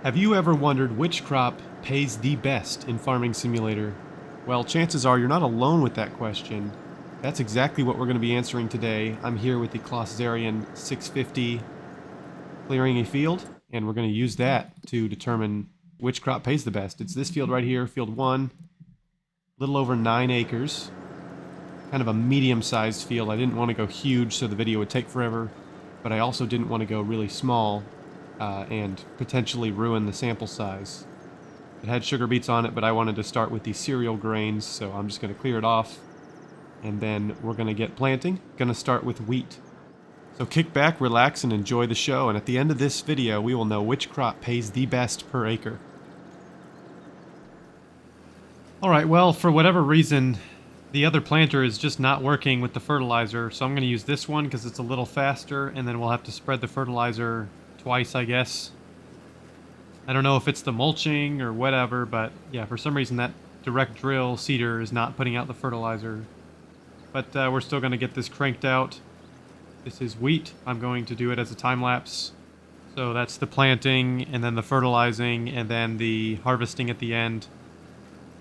Have you ever wondered which crop pays the best in Farming Simulator? Well, chances are you're not alone with that question. That's exactly what we're going to be answering today. I'm here with the Klossarian 650 clearing a field, and we're going to use that to determine which crop pays the best. It's this field right here, field 1, a little over 9 acres. Kind of a medium-sized field. I didn't want to go huge so the video would take forever, but I also didn't want to go really small and potentially ruin the sample size. It had sugar beets on it, but I wanted to start with the cereal grains, so I'm just going to clear it off, and then we're going to get planting. Going to start with wheat. So kick back, relax, and enjoy the show, and at the end of this video, we will know which crop pays the best per acre. Alright, well, for whatever reason, the other planter is just not working with the fertilizer, so I'm going to use this one because it's a little faster, and then we'll have to spread the fertilizer twice, I guess. I don't know if it's the mulching or whatever, but yeah, for some reason that direct drill seeder is not putting out the fertilizer. But we're still going to get this cranked out. This is wheat. I'm going to do it as a time lapse. So that's the planting, and then the fertilizing, and then the harvesting at the end.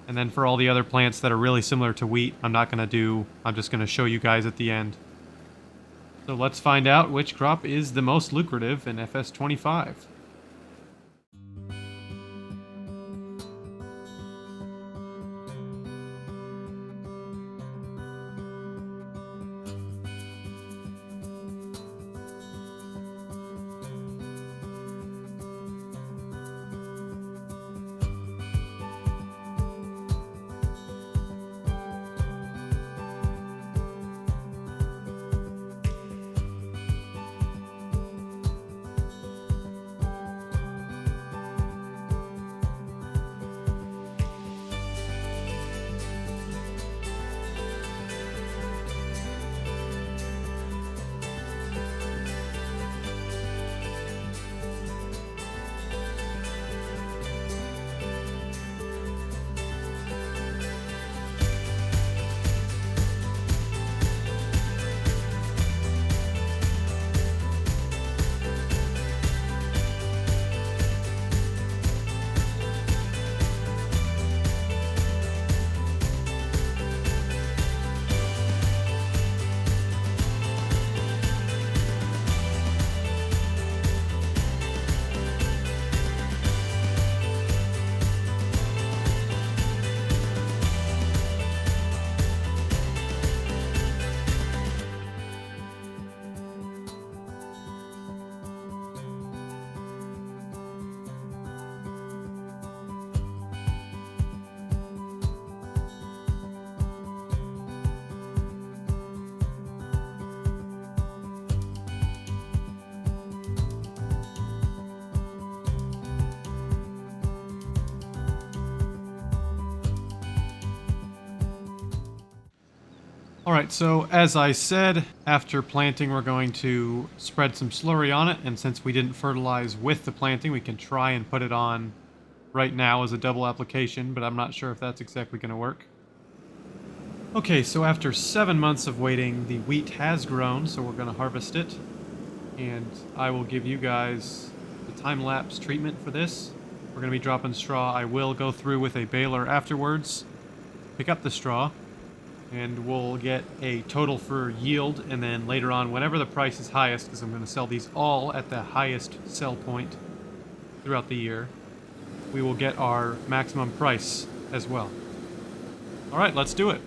And then for all the other plants that are really similar to wheat, I'm just going to show you guys at the end. So let's find out which crop is the most lucrative in FS25. Alright, so as I said, after planting we're going to spread some slurry on it, and since we didn't fertilize with the planting, we can try and put it on right now as a double application, but I'm not sure if that's exactly going to work. Okay, so after 7 months of waiting, the wheat has grown, so we're going to harvest it, and I will give you guys the time-lapse treatment for this. We're going to be dropping straw. I will go through with a baler afterwards, pick up the straw, and we'll get a total for yield, and then later on, whenever the price is highest, because I'm going to sell these all at the highest sell point throughout the year, we will get our maximum price as well. Alright, let's do it.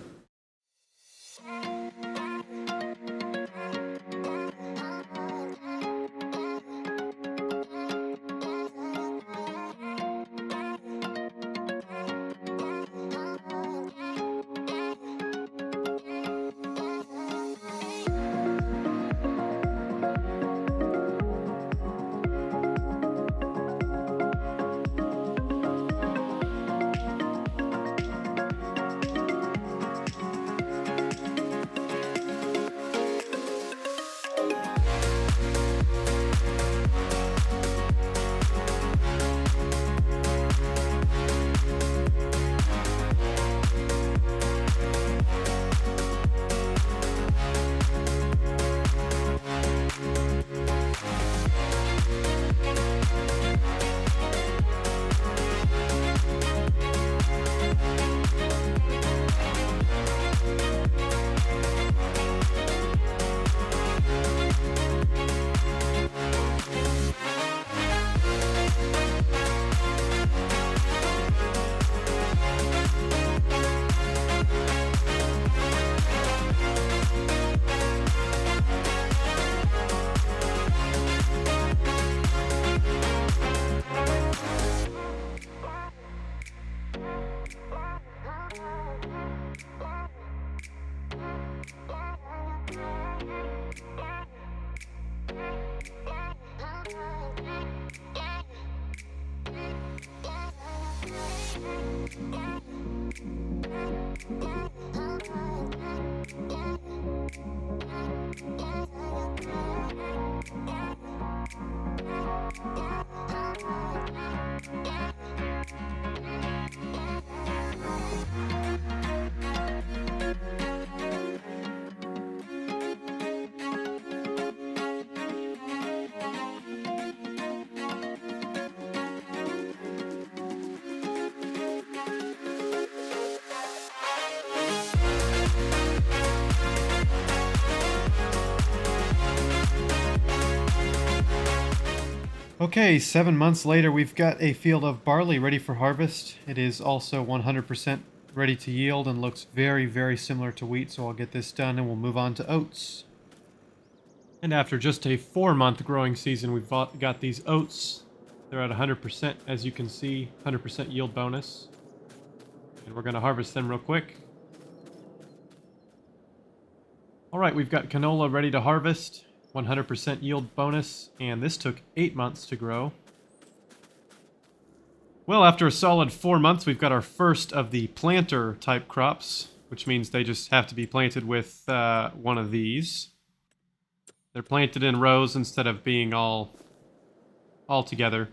Okay, 7 months later, we've got a field of barley ready for harvest. It is also 100% ready to yield and looks very, very similar to wheat, so I'll get this done and we'll move on to oats. And after just a 4-month growing season, we've got these oats. They're at 100%, as you can see, 100% yield bonus. And we're going to harvest them real quick. All right, we've got canola ready to harvest, 100% yield bonus, and this took 8 months to grow. Well, after a solid 4 months, we've got our first of the planter type crops, which means they just have to be planted with one of these. They're planted in rows instead of being all together.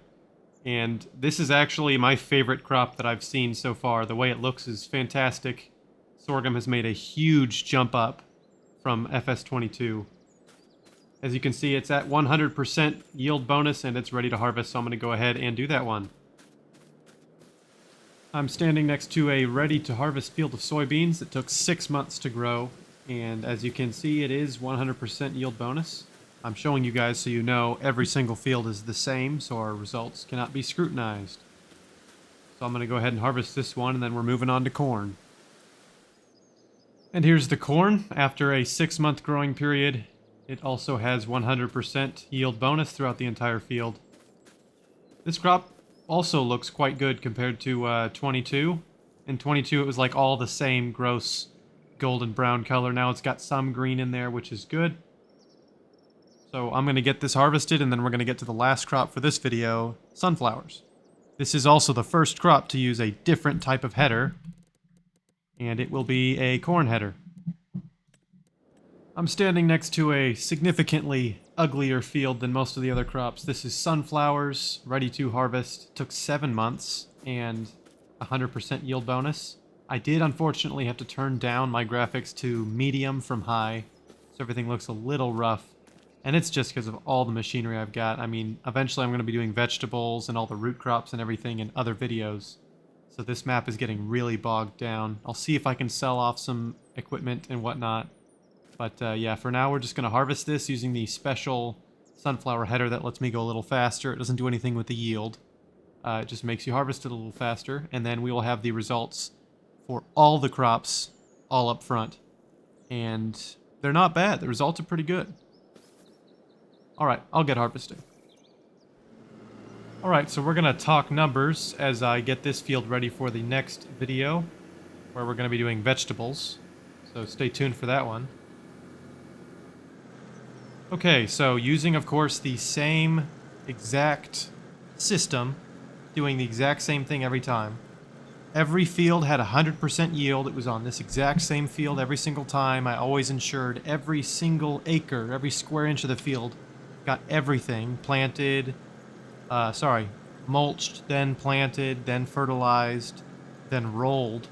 And this is actually my favorite crop that I've seen so far. The way it looks is fantastic. Sorghum has made a huge jump up from FS22. As you can see, it's at 100% yield bonus and it's ready to harvest, so I'm going to go ahead and do that one. I'm standing next to a ready to harvest field of soybeans that took 6 months to grow, and as you can see, it is 100% yield bonus. I'm showing you guys so you know every single field is the same, so our results cannot be scrutinized. So I'm going to go ahead and harvest this one, and then we're moving on to corn. And here's the corn. After a 6-month growing period, it also has 100% yield bonus throughout the entire field. This crop also looks quite good compared to 22. In 22, it was like all the same gross golden brown color. Now it's got some green in there, which is good. So I'm going to get this harvested, and then we're going to get to the last crop for this video, sunflowers. This is also the first crop to use a different type of header, and it will be a corn header. I'm standing next to a significantly uglier field than most of the other crops. This is sunflowers, ready to harvest. It took 7 months and 100% yield bonus. I did unfortunately have to turn down my graphics to medium from high, so everything looks a little rough. And it's just because of all the machinery I've got. I mean, eventually I'm going to be doing vegetables and all the root crops and everything in other videos. So this map is getting really bogged down. I'll see if I can sell off some equipment and whatnot. But yeah, for now we're just going to harvest this using the special sunflower header that lets me go a little faster. It doesn't do anything with the yield. It just makes you harvest it a little faster. And then we will have the results for all the crops all up front. And they're not bad. The results are pretty good. Alright, I'll get harvesting. Alright, so we're going to talk numbers as I get this field ready for the next video, where we're going to be doing vegetables. So stay tuned for that one. Okay, so using, of course, the same exact system, doing the exact same thing every time. Every field had 100% yield. It was on this exact same field every single time. I always ensured every single acre, every square inch of the field got everything planted, mulched, then planted, then fertilized, then rolled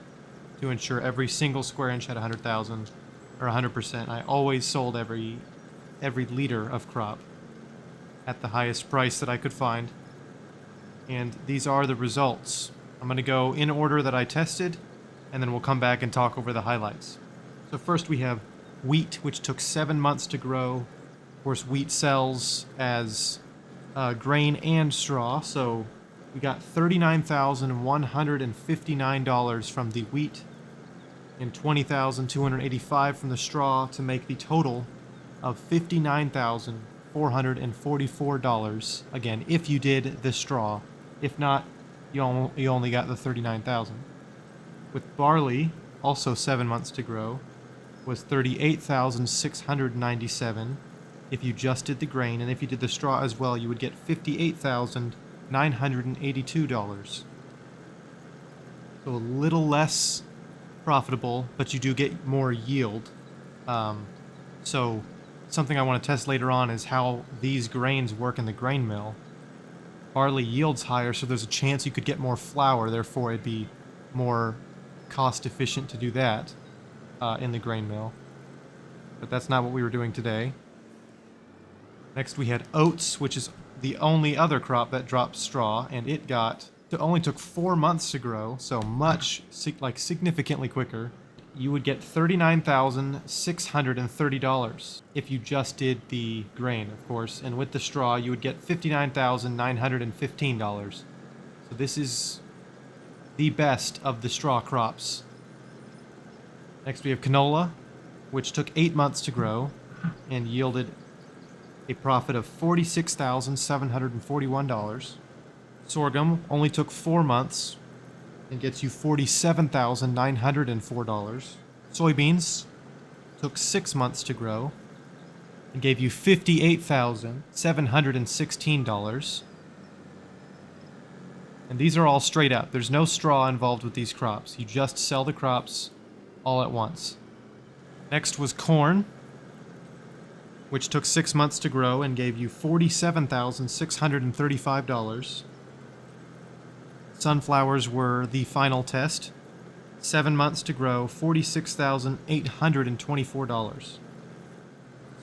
to ensure every single square inch had 100,000 or 100%. I always sold every liter of crop at the highest price that I could find. And these are the results. I'm going to go in order that I tested, and then we'll come back and talk over the highlights. So first we have wheat, which took 7 months to grow. Of course, wheat sells as grain and straw, so we got $39,159 from the wheat and $20,285 from the straw to make the total of $59,444. Again, if you did the straw. If not, you only got the $39,000. With barley, also 7 months to grow, was $38,697 if you just did the grain, and if you did the straw as well, you would get $58,982. So a little less profitable, but you do get more yield. So something I want to test later on is how these grains work in the grain mill. Barley yields higher, so there's a chance you could get more flour, therefore it'd be more cost efficient to do that in the grain mill. But that's not what we were doing today. Next we had oats, which is the only other crop that dropped straw, and it only took 4 months to grow, so significantly quicker. You would get $39,630 if you just did the grain, of course, and with the straw you would get $59,915. So this is the best of the straw crops. Next we have canola, which took 8 months to grow and yielded a profit of $46,741. Sorghum only took 4 months and gets you $47,904. Soybeans took 6 months to grow and gave you $58,716. And these are all straight up. There's no straw involved with these crops. You just sell the crops all at once. Next was corn, which took 6 months to grow and gave you $47,635. Sunflowers were the final test. 7 months to grow, $46,824.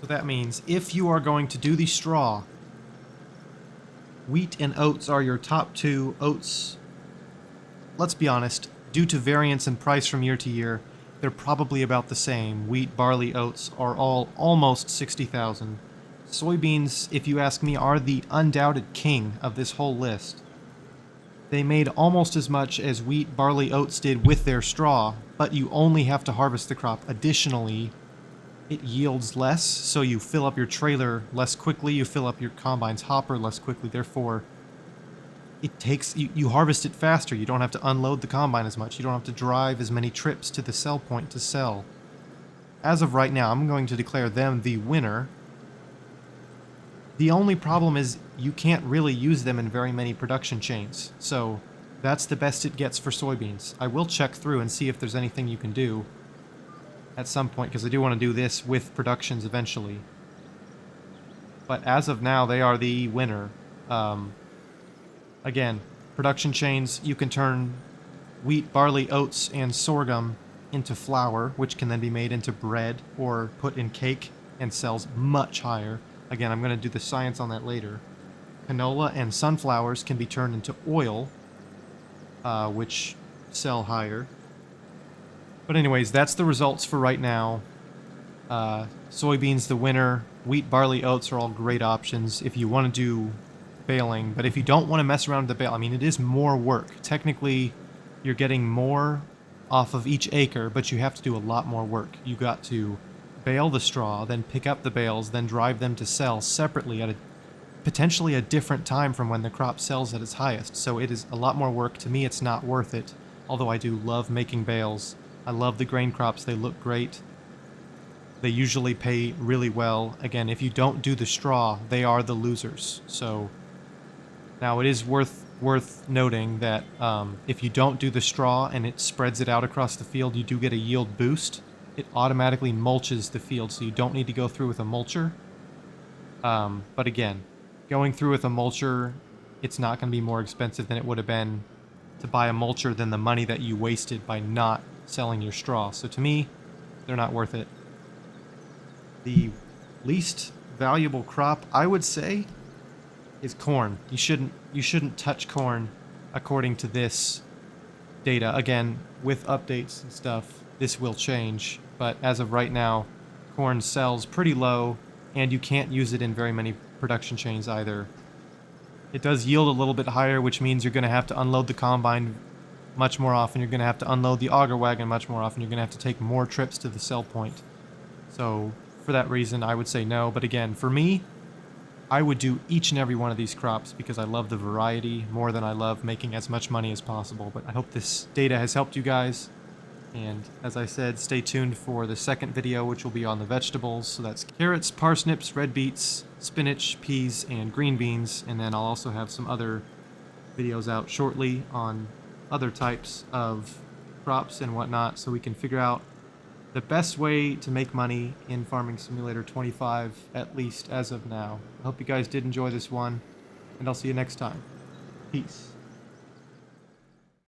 So that means if you are going to do the straw, wheat and oats are your top two. Oats, let's be honest, due to variance in price from year to year, they're probably about the same. Wheat, barley, oats are all almost $60,000. Soybeans, if you ask me, are the undoubted king of this whole list. They made almost as much as wheat, barley, oats did with their straw, but you only have to harvest the crop. Additionally, it yields less, so you fill up your trailer less quickly, you fill up your combine's hopper less quickly, therefore it takes you harvest it faster. You don't have to unload the combine as much. You don't have to drive as many trips to the sell point to sell. As of right now, I'm going to declare them the winner. The only problem is you can't really use them in very many production chains, so that's the best it gets for soybeans. I will check through and see if there's anything you can do at some point, because I do want to do this with productions eventually. But as of now, they are the winner. Again, production chains, you can turn wheat, barley, oats, and sorghum into flour, which can then be made into bread or put in cake and sells much higher. Again, I'm going to do the science on that later. Canola and sunflowers can be turned into oil, which sell higher. But anyways, that's the results for right now. Soybeans the winner. Wheat, barley, oats are all great options if you want to do baling. But if you don't want to mess around with the bale, I mean, it is more work. Technically, you're getting more off of each acre, but you have to do a lot more work. You got to bale the straw, then pick up the bales, then drive them to sell separately at potentially a different time from when the crop sells at its highest. So it is a lot more work. To me, it's not worth it, although I do love making bales. I love the grain crops. They look great. They usually pay really well. Again, if you don't do the straw, they are the losers. So now it is worth noting that if you don't do the straw and it spreads it out across the field, you do get a yield boost. It automatically mulches the field, so you don't need to go through with a mulcher. But again, going through with a mulcher, it's not going to be more expensive than it would have been to buy a mulcher than the money that you wasted by not selling your straw. So to me, they're not worth it. The least valuable crop, I would say, is corn. You shouldn't touch corn according to this data. Again, with updates and stuff, this will change. But as of right now, corn sells pretty low, and you can't use it in very many production chains either. It does yield a little bit higher, which means you're going to have to unload the combine much more often. You're going to have to unload the auger wagon much more often. You're going to have to take more trips to the sell point. So for that reason, I would say no. But again, for me, I would do each and every one of these crops because I love the variety more than I love making as much money as possible. But I hope this data has helped you guys. And as I said, stay tuned for the second video, which will be on the vegetables. So that's carrots, parsnips, red beets, spinach, peas, and green beans. And then I'll also have some other videos out shortly on other types of crops and whatnot so we can figure out the best way to make money in Farming Simulator 25, at least as of now. I hope you guys did enjoy this one, and I'll see you next time. Peace.